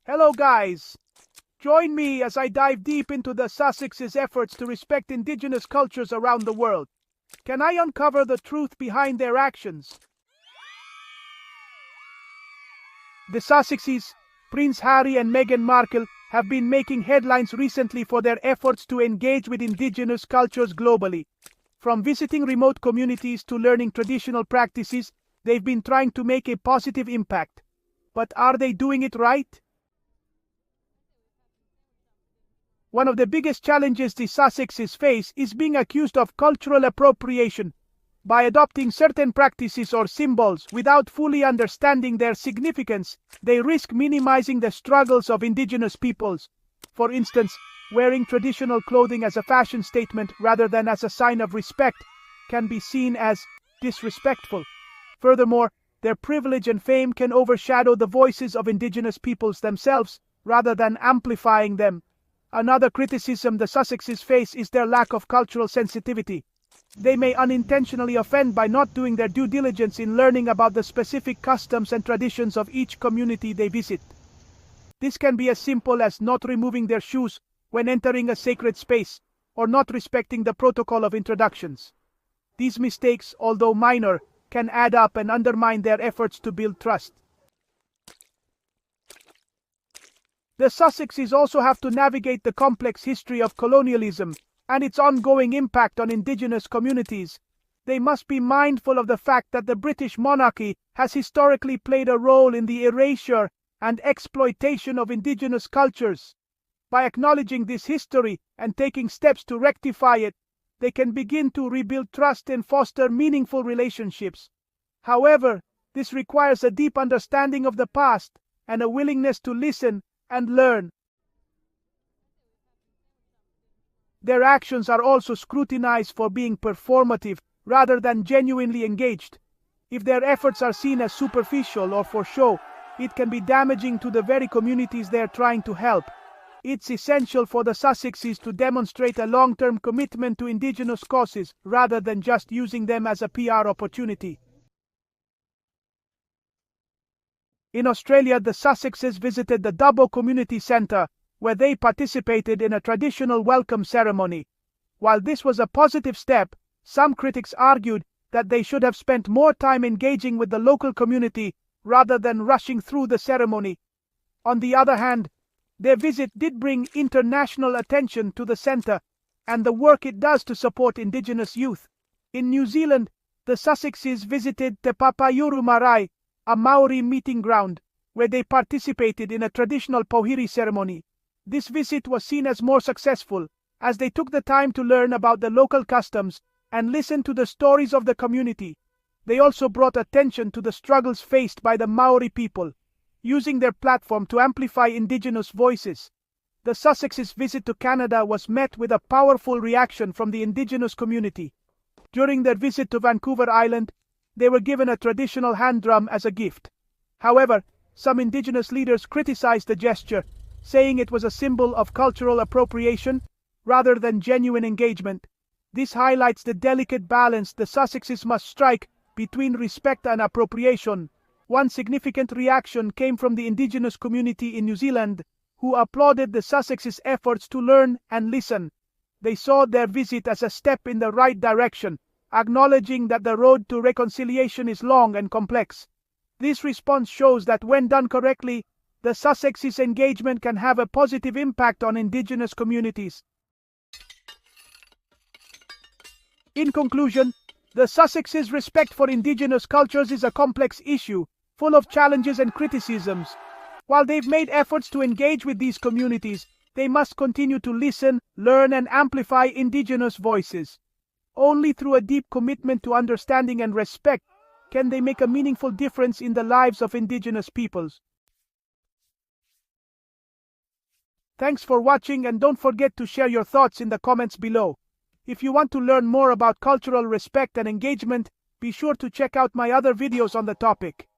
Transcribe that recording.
Hello guys! Join me as I dive deep into the Sussexes' efforts to respect Indigenous cultures around the world. Can I uncover the truth behind their actions? The Sussexes, Prince Harry and Meghan Markle, have been making headlines recently for their efforts to engage with Indigenous cultures globally. From visiting remote communities to learning traditional practices, they've been trying to make a positive impact. But are they doing it right? One of the biggest challenges the Sussexes face is being accused of cultural appropriation. By adopting certain practices or symbols without fully understanding their significance, they risk minimizing the struggles of Indigenous peoples. For instance, wearing traditional clothing as a fashion statement rather than as a sign of respect can be seen as disrespectful. Furthermore, their privilege and fame can overshadow the voices of Indigenous peoples themselves rather than amplifying them. Another criticism the Sussexes face is their lack of cultural sensitivity. They may unintentionally offend by not doing their due diligence in learning about the specific customs and traditions of each community they visit. This can be as simple as not removing their shoes when entering a sacred space, or not respecting the protocol of introductions. These mistakes, although minor, can add up and undermine their efforts to build trust. The Sussexes also have to navigate the complex history of colonialism and its ongoing impact on Indigenous communities. They must be mindful of the fact that the British monarchy has historically played a role in the erasure and exploitation of Indigenous cultures. By acknowledging this history and taking steps to rectify it, they can begin to rebuild trust and foster meaningful relationships. However, this requires a deep understanding of the past and a willingness to listen and learn. Their actions are also scrutinized for being performative rather than genuinely engaged. If their efforts are seen as superficial or for show, it can be damaging to the very communities they are trying to help. It's essential for the Sussexes to demonstrate a long-term commitment to Indigenous causes rather than just using them as a PR opportunity. In Australia, the Sussexes visited the Dubbo Community Centre, where they participated in a traditional welcome ceremony. While this was a positive step, some critics argued that they should have spent more time engaging with the local community rather than rushing through the ceremony. On the other hand, their visit did bring international attention to the centre and the work it does to support Indigenous youth. In New Zealand, the Sussexes visited Te Papayuru Marae, a Maori meeting ground, where they participated in a traditional pohiri ceremony. This visit was seen as more successful, as they took the time to learn about the local customs and listen to the stories of the community. They also brought attention to the struggles faced by the Maori people, using their platform to amplify Indigenous voices. The Sussexes' visit to Canada was met with a powerful reaction from the Indigenous community. During their visit to Vancouver Island, they were given a traditional hand drum as a gift. However, some Indigenous leaders criticized the gesture, saying it was a symbol of cultural appropriation rather than genuine engagement. This highlights the delicate balance the Sussexes must strike between respect and appropriation. One significant reaction came from the Indigenous community in New Zealand, who applauded the Sussexes' efforts to learn and listen. They saw their visit as a step in the right direction, acknowledging that the road to reconciliation is long and complex. This response shows that when done correctly, the Sussexes' engagement can have a positive impact on Indigenous communities. In conclusion, the Sussexes' respect for Indigenous cultures is a complex issue, full of challenges and criticisms. While they've made efforts to engage with these communities, they must continue to listen, learn, and amplify Indigenous voices. Only through a deep commitment to understanding and respect can they make a meaningful difference in the lives of Indigenous peoples. Thanks for watching, and don't forget to share your thoughts in the comments below. If you want to learn more about cultural respect and engagement, be sure to check out my other videos on the topic.